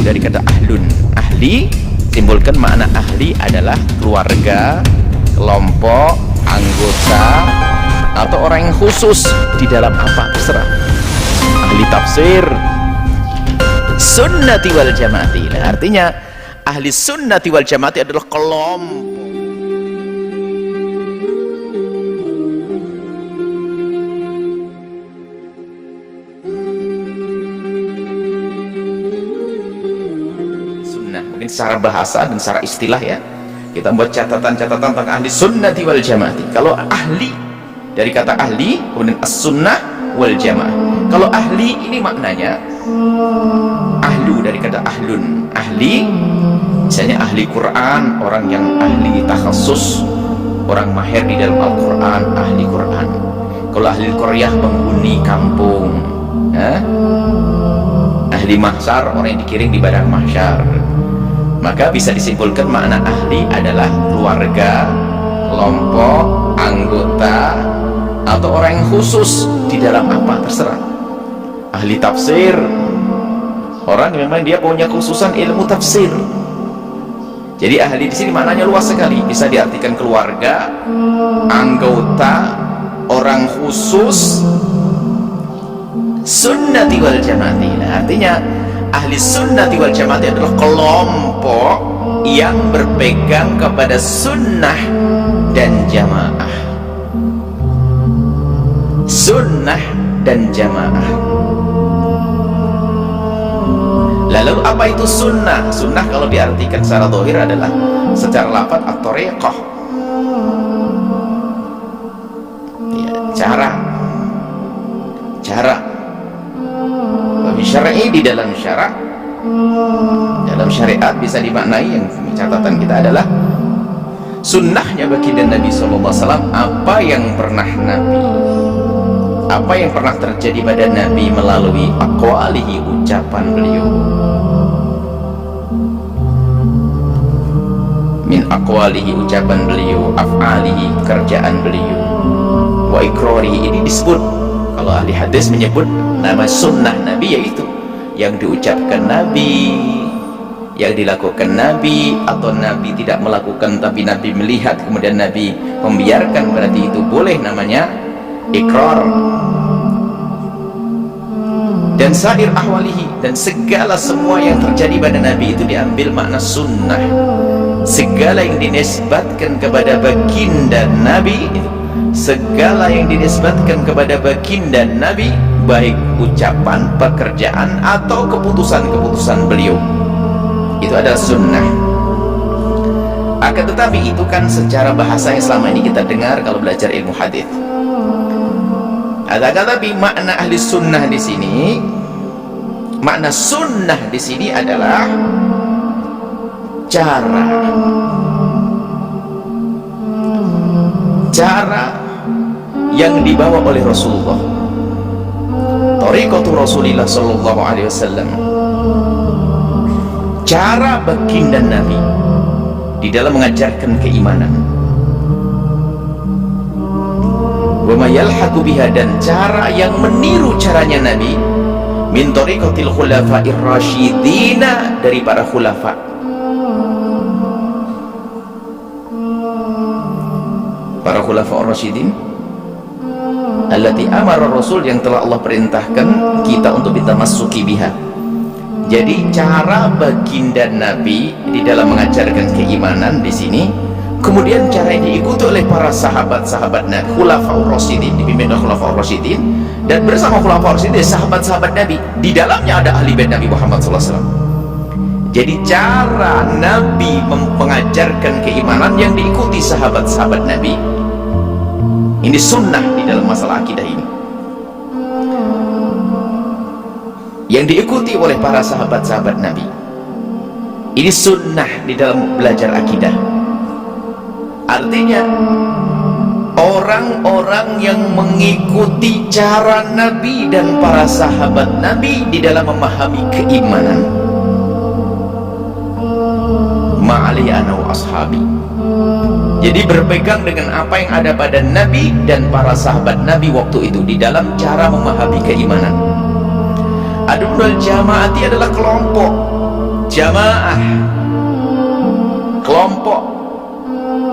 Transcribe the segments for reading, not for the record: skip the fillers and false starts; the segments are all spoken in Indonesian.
dari kata ahlun. Ahli simbolkan makna ahli adalah keluarga, kelompok, anggota, atau orang yang khusus di dalam apa terserah. Ahli tafsir sunnati wal jamaati. Nah, artinya ahli sunnati wal jamaati adalah kelompok. Sunnah mungkin secara bahasa dan secara istilah ya, kita buat catatan-catatan tentang ahli sunnati wal jamaati. Kalau ahli dari kata ahli, kemudian as-sunnah wal jamaah. Kalau ahli ini maknanya ahlu dari kata ahlun. Ahli misalnya ahli Quran, orang yang ahli takhasus, orang mahir di dalam Al-Quran, ahli Quran. Kalau ahli qaryah, penghuni kampung, ahli mahsyar, orang yang dikirim di padang mahsyar. Maka bisa disimpulkan makna ahli adalah keluarga, kelompok, anggota, atau orang yang khusus di dalam apa terserah. Ahli tafsir, orang yang memang dia punya khususan ilmu tafsir. Jadi ahli di sini maknanya luas sekali, bisa diartikan keluarga, anggota, orang khusus, sunnati wal jamaati. Nah, artinya ahli sunnati wal jamaati adalah kelompok yang berpegang kepada sunnah dan jamaah. Sunnah dan jamaah. Lalu apa itu sunnah? Sunnah kalau diartikan secara zahir adalah secara lafaz at-thariqah, ya, cara bagi syar'i, di dalam syarak, dalam syariat bisa dimaknai, yang catatan kita adalah sunnahnya baginda Nabi SAW, apa yang pernah terjadi pada Nabi melalui aqwalihi, ucapan beliau, min aqwalihi, ucapan beliau, af'alihi, kerjaan beliau, wa iqrarihi. Ini disebut, kalau ahli hadis menyebut nama sunnah Nabi, yaitu yang diucapkan Nabi, yang dilakukan Nabi, atau Nabi tidak melakukan tapi Nabi melihat kemudian Nabi membiarkan, berarti itu boleh namanya ikrar. Dan sair ahwalihi, dan segala semua yang terjadi pada Nabi itu diambil makna sunnah. Segala yang dinisbatkan kepada baginda Nabi, segala yang dinisbatkan kepada baginda Nabi, baik ucapan, pekerjaan, atau keputusan-keputusan beliau, itu adalah sunnah. Akan tetapi itu kan secara bahasa yang selama ini kita dengar kalau belajar ilmu hadis. Akan tetapi makna ahli sunnah di sini, makna sunnah di sini adalah cara yang dibawa oleh Rasulullah, thariqatu Rasulillah sallallahu alaihi wasallam, cara baginda Nabi di dalam mengajarkan keimanan, wa ma yalhaqu biha, dan cara yang meniru caranya Nabi, min thariqatil khulafa'ir rasyidina, dari para khulafa, para khulafa'ur rasyidin, allati amara Rasul, yang telah Allah perintahkan kita untuk ditamassuki biha. Jadi cara baginda Nabi di dalam mengajarkan keimanan di sini, kemudian cara yang diikuti oleh para sahabat-sahabat Nabi, khulafa'ur rasyidin, dipimpin oleh khulafa'ur rasyidin, dan bersama khulafa'ur rasyidin sahabat-sahabat Nabi, di dalamnya ada ahli bait Nabi Muhammad SAW. Jadi cara Nabi mengajarkan keimanan yang diikuti sahabat-sahabat Nabi, ini sunnah di dalam masalah akidah ini, yang diikuti oleh para sahabat-sahabat Nabi. Ini sunnah di dalam belajar akidah. Artinya orang-orang yang mengikuti cara Nabi dan para sahabat Nabi di dalam memahami keimanan, ma'ali ana wa ashabi, jadi berpegang dengan apa yang ada pada Nabi dan para sahabat Nabi waktu itu di dalam cara memahami keimanan. Adunul jamaati adalah kelompok jamaah, kelompok,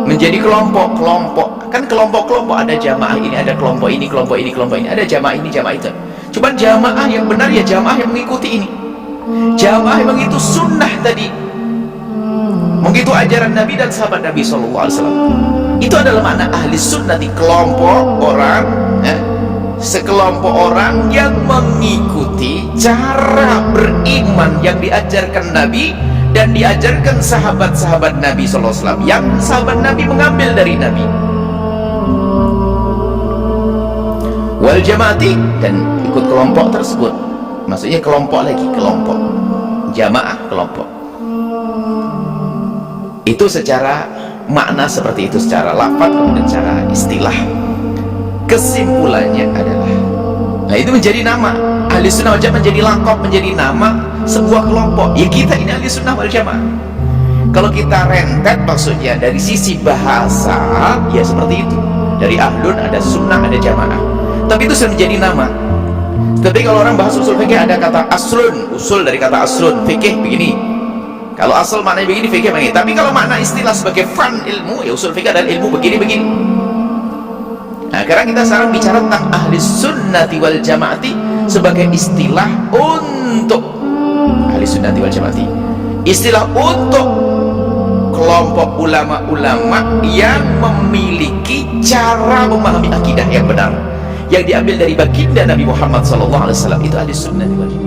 menjadi kelompok-kelompok. Kan kelompok-kelompok, ada jamaah ini, ada kelompok ini, kelompok ini, kelompok ini, ada jamaah ini, jamaah itu. Cuman jamaah yang benar ya jamaah yang mengikuti ini, jamaah yang mengikuti sunnah tadi, mengikuti ajaran Nabi dan sahabat Nabi SAW. Itu adalah makna ahli sunnah, di kelompok orang, sekelompok orang yang mengikuti cara beriman yang diajarkan Nabi dan diajarkan sahabat-sahabat Nabi SAW, yang sahabat Nabi mengambil dari Nabi. Wal jamaati, dan ikut kelompok tersebut, maksudnya kelompok lagi, kelompok jamaah, kelompok. Itu secara makna seperti itu, secara lafaz, kemudian secara istilah. Kesimpulannya adalah, nah itu menjadi nama ahli sunnah wal jamaah, menjadi laqab, menjadi nama sebuah kelompok. Ya kita ini ahli sunnah wal jamaah. Kalau kita rentet maksudnya dari sisi bahasa, ya seperti itu. Dari ahlun ada sunnah, ada jamaah, tapi itu sudah menjadi nama. Tapi kalau orang bahas usul fikih ada kata aslun, usul dari kata aslun, fikih begini. Kalau asal maknanya begini, fikih begini. Tapi kalau makna istilah sebagai fan ilmu, ya usul fikih adalah ilmu begini-begini. Nah, sekarang kita sekarang bicara tentang ahli sunnati wal jamaati sebagai istilah untuk ahli sunnati wal jamaati, istilah untuk kelompok ulama-ulama yang memiliki cara memahami akidah yang benar, yang diambil dari baginda Nabi Muhammad SAW. Itu ahli sunnati wal jamaati.